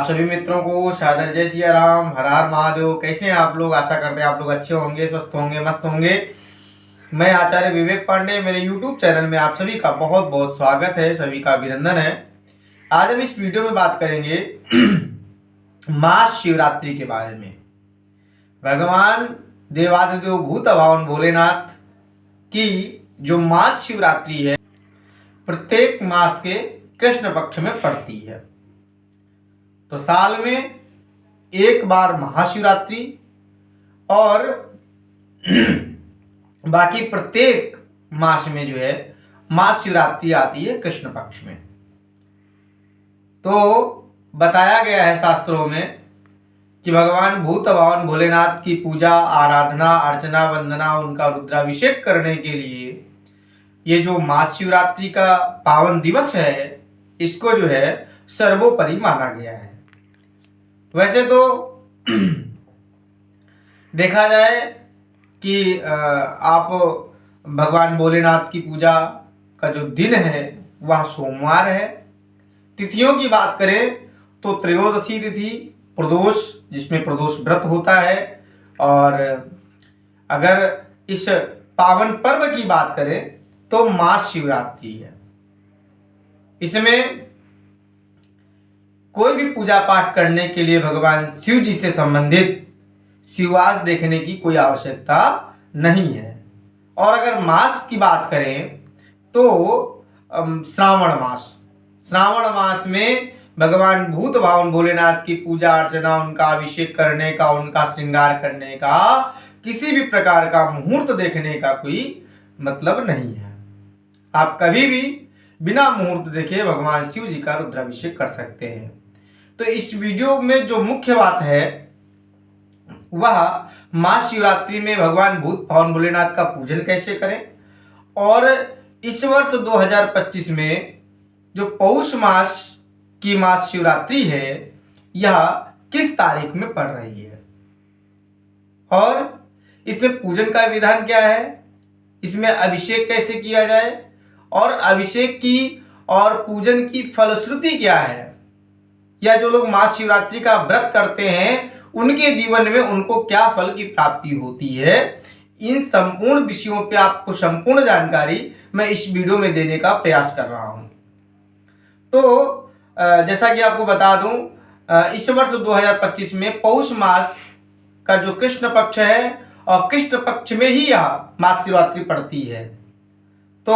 आप सभी मित्रों को सादर जय सिया राम, हर हर महादेव। कैसे हैं आप लोग? आशा करते हैं आप लोग अच्छे होंगे, स्वस्थ होंगे, मस्त होंगे। मैं आचार्य विवेक पांडे, मेरे YouTube चैनल में आप सभी का बहुत बहुत स्वागत है, सभी का अभिनंदन है। आज हम इस वीडियो में बात करेंगे महाशिवरात्रि के बारे में। भगवान देवादिदेव भूत भावन भोलेनाथ की जो महाशिवरात्रि है, प्रत्येक मास के कृष्ण पक्ष में पड़ती है। तो साल में एक बार महाशिवरात्रि और बाकी प्रत्येक मास में जो है महाशिवरात्रि आती है कृष्ण पक्ष में। तो बताया गया है शास्त्रों में कि भगवान भूत भावन भोलेनाथ की पूजा, आराधना, अर्चना, वंदना, उनका रुद्राभिषेक करने के लिए ये जो महाशिवरात्रि का पावन दिवस है, इसको जो है सर्वोपरि माना गया है। वैसे तो देखा जाए कि आप भगवान भोलेनाथ की पूजा का जो दिन है वह सोमवार है। तिथियों की बात करें तो त्रयोदशी तिथि प्रदोष, जिसमें प्रदोष व्रत होता है। और अगर इस पावन पर्व की बात करें तो महाशिवरात्रि है। इसमें कोई भी पूजा पाठ करने के लिए भगवान शिव जी से संबंधित शिवास देखने की कोई आवश्यकता नहीं है। और अगर मास की बात करें तो श्रावण मास में भगवान भूत भावन भोलेनाथ की पूजा अर्चना, उनका अभिषेक करने का, उनका श्रृंगार करने का, किसी भी प्रकार का मुहूर्त देखने का कोई मतलब नहीं है। आप कभी भी बिना मुहूर्त देखे भगवान शिव जी का रुद्राभिषेक कर सकते हैं। तो इस वीडियो में जो मुख्य बात है वह महाशिवरात्रि में भगवान भूत भावन भोलेनाथ का पूजन कैसे करें, और इस वर्ष 2025 में जो पौष मास की महाशिवरात्रि है यह किस तारीख में पड़ रही है, और इसमें पूजन का विधान क्या है, इसमें अभिषेक कैसे किया जाए, और अभिषेक की और पूजन की फलश्रुति क्या है, या जो लोग महाशिवरात्रि का व्रत करते हैं उनके जीवन में उनको क्या फल की प्राप्ति होती है। इन संपूर्ण विषयों पे आपको संपूर्ण जानकारी मैं इस वीडियो में देने का प्रयास कर रहा हूं। तो जैसा कि आपको बता दूं, इस वर्ष 2025 में पौष मास का जो कृष्ण पक्ष है और कृष्ण पक्ष में ही यह महाशिवरात्रि पड़ती है। तो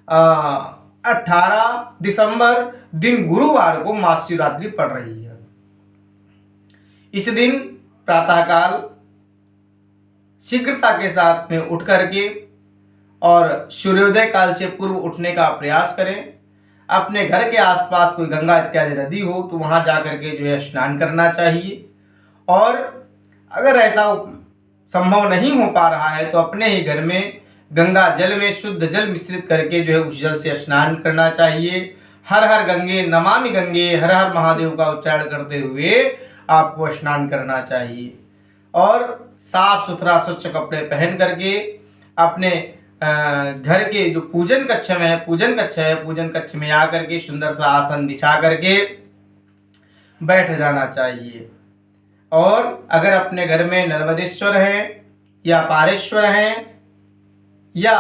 18 दिसंबर दिन गुरुवार को महाशिवरात्रि पड़ रही है। इस दिन प्रातःकाल शीघ्रता के साथ में उठ करके और सूर्योदय काल से पूर्व उठने का प्रयास करें। अपने घर के आसपास कोई गंगा इत्यादि नदी हो तो वहां जाकर के जो है स्नान करना चाहिए। और अगर ऐसा संभव नहीं हो पा रहा है तो अपने ही घर में गंगा जल में शुद्ध जल मिश्रित करके जो है उस जल से स्नान करना चाहिए। हर हर गंगे नमामि गंगे, हर हर महादेव का उच्चारण करते हुए आपको स्नान करना चाहिए। और साफ सुथरा स्वच्छ कपड़े पहन करके अपने घर के जो पूजन कक्ष है, पूजन कक्ष में आकर के सुंदर सा आसन बिछा करके बैठ जाना चाहिए। और अगर अपने घर में नर्मदेश्वर हैं या पारेश्वर हैं या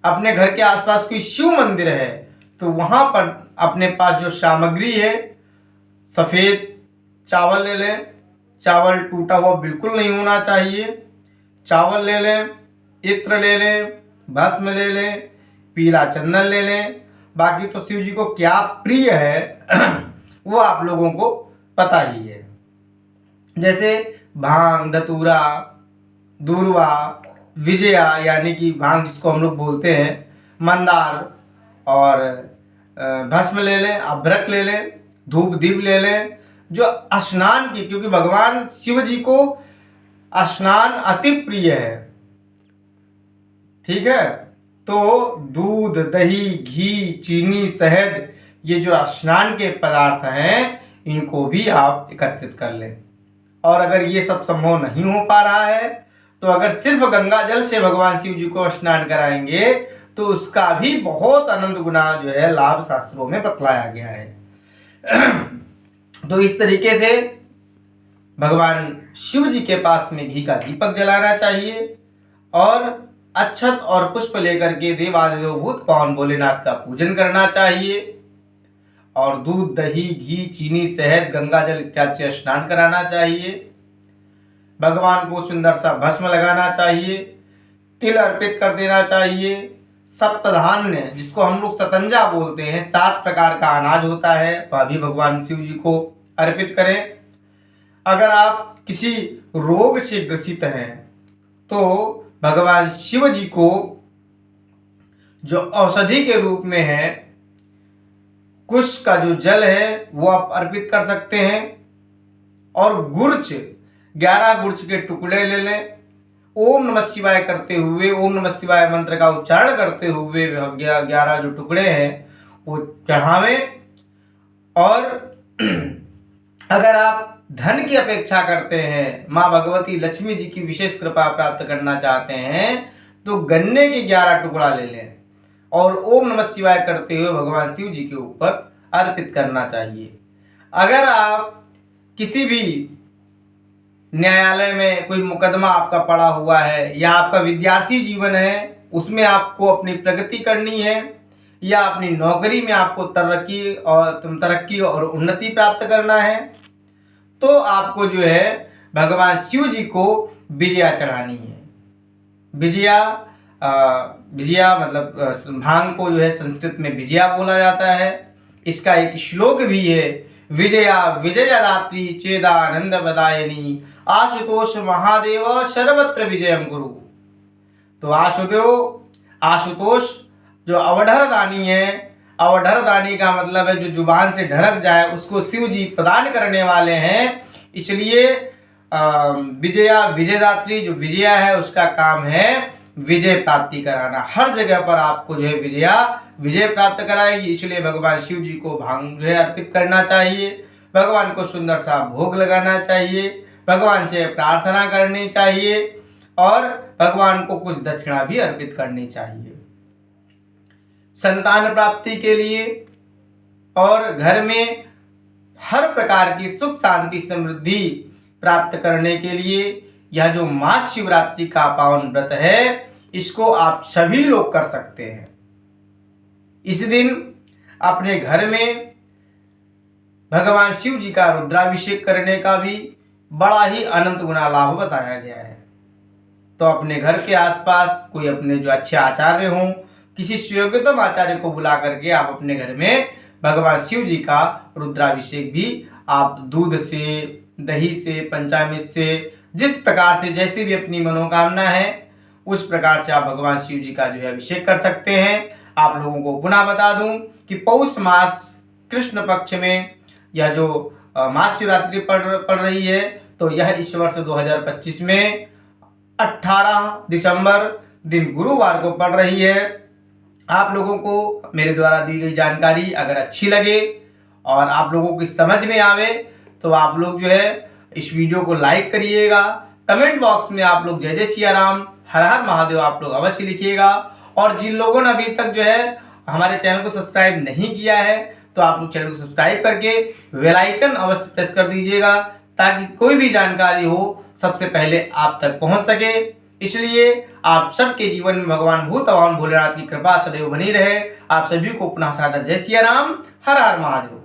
अपने घर के आसपास कोई शिव मंदिर है तो वहां पर अपने पास जो सामग्री है, सफेद चावल ले लें। चावल टूटा हुआ बिल्कुल नहीं होना चाहिए। चावल ले लें, इत्र ले लें, भस्म ले लें, पीला चंदन ले लें। बाकी तो शिव जी को क्या प्रिय है वो आप लोगों को पता ही है। जैसे भांग, धतूरा, दूर्वा, विजया यानी कि भांग जिसको हम लोग बोलते हैं, मंदार, और भस्म ले लें, अभ्रक ले लें, धूप दीप ले लें। जो स्नान की, क्योंकि भगवान शिव जी को स्नान अति प्रिय है, ठीक है। तो दूध, दही, घी, चीनी, शहद, ये जो स्नान के पदार्थ हैं इनको भी आप एकत्रित कर लें। और अगर ये सब संभव नहीं हो पा रहा है तो अगर सिर्फ गंगा जल से भगवान शिव जी को स्नान कराएंगे तो उसका भी बहुत अनंत गुना जो है लाभ शास्त्रों में बतलाया गया है। तो इस तरीके से भगवान शिव जी के पास में घी का दीपक जलाना चाहिए और अक्षत और पुष्प लेकर के देवादिदेव भूत पावन भोलेनाथ का पूजन करना चाहिए और दूध, दही, घी, चीनी, शहद, गंगा जल इत्यादि से स्नान कराना चाहिए। भगवान को सुंदर सा भस्म लगाना चाहिए, तिल अर्पित कर देना चाहिए। सप्तधान्य जिसको हम लोग सतंजा बोलते हैं, 7 प्रकार का अनाज होता है, वह भी भगवान शिव जी को अर्पित करें। अगर आप किसी रोग से ग्रसित हैं तो भगवान शिव जी को जो औषधि के रूप में है कुश का जो जल है वो आप अर्पित कर सकते हैं और गुर्च 11 गुर्च के टुकड़े ले लें। ओम नमः शिवाय करते हुए, ओम नमः शिवाय मंत्र का उच्चारण करते हुए 11 जो टुकड़े हैं वो चढ़ावें। और अगर आप धन की अपेक्षा करते हैं, माँ भगवती लक्ष्मी जी की विशेष कृपा प्राप्त करना चाहते हैं तो गन्ने के 11 टुकड़ा ले लें और ओम नमः शिवाय करते हुए भगवान शिव जी के ऊपर अर्पित करना चाहिए। अगर आप किसी भी न्यायालय में कोई मुकदमा आपका पड़ा हुआ है या आपका विद्यार्थी जीवन है, उसमें आपको अपनी प्रगति करनी है या अपनी नौकरी में आपको तरक्की और उन्नति प्राप्त करना है, तो आपको जो है भगवान शिव जी को विजया चढ़ानी है। विजया मतलब भांग को जो है संस्कृत में विजया बोला जाता है। इसका एक श्लोक भी है, विजया विजयदात्री चेदानंद बदायनी आशुतोष महादेव सर्वत्र विजयम गुरु। तो आशुतोष जो अवढर दानी है, अवढर दानी का मतलब है जो जुबान से ढरक जाए उसको शिव जी प्रदान करने वाले हैं। इसलिए विजया विजयदात्री जो विजया है उसका काम है विजय प्राप्ति कराना। हर जगह पर आपको जो है विजय प्राप्त कराएगी। इसलिए भगवान शिव जी को भांग जो है अर्पित करना चाहिए, भगवान को सुंदर सा भोग लगाना चाहिए, भगवान से प्रार्थना करनी चाहिए और भगवान को कुछ दक्षिणा भी अर्पित करनी चाहिए। संतान प्राप्ति के लिए और घर में हर प्रकार की सुख शांति समृद्धि प्राप्त करने के लिए यह जो महाशिवरात्रि का पावन व्रत है इसको आप सभी लोग कर सकते हैं। इस दिन अपने घर में भगवान शिव जी का रुद्राभिषेक करने का भी बड़ा ही अनंत गुना लाभ बताया गया है। तो अपने घर के आसपास कोई अपने जो अच्छे आचार्य हों, किसी सुयोग्यतम आचार्य को बुला करके आप अपने घर में भगवान शिव जी का रुद्राभिषेक भी आप दूध से, दही से, पंचामृत से, जिस प्रकार से जैसे भी अपनी मनोकामना है उस प्रकार से आप भगवान शिव जी का जो है अभिषेक कर सकते हैं। आप लोगों को पुनः बता दूं कि पौष मास कृष्ण पक्ष में यह जो महाशिवरात्रि पड़ रही है तो यह इस वर्ष 2025 में 18 दिसंबर दिन गुरुवार को पड़ रही है। आप लोगों को मेरे द्वारा दी गई जानकारी अगर अच्छी लगे और आप लोगों की समझ में आवे तो आप लोग जो है इस वीडियो को लाइक करिएगा। कमेंट बॉक्स में आप लोग जय जय सिया राम, हर हर महादेव आप लोग अवश्य लिखिएगा। और जिन लोगों ने अभी तक जो है हमारे चैनल को सब्सक्राइब नहीं किया है तो आप लोग चैनल को सब्सक्राइब करके बेल आइकन अवश्य प्रेस कर दीजिएगा ताकि कोई भी जानकारी हो सबसे पहले आप तक पहुंच सके। इसलिए आप सबके जीवन में भगवान भूत पावन भोलेनाथ की कृपा सदैव बनी रहे। आप सभी को पुनः सादर जय सिया राम, हर हर महादेव।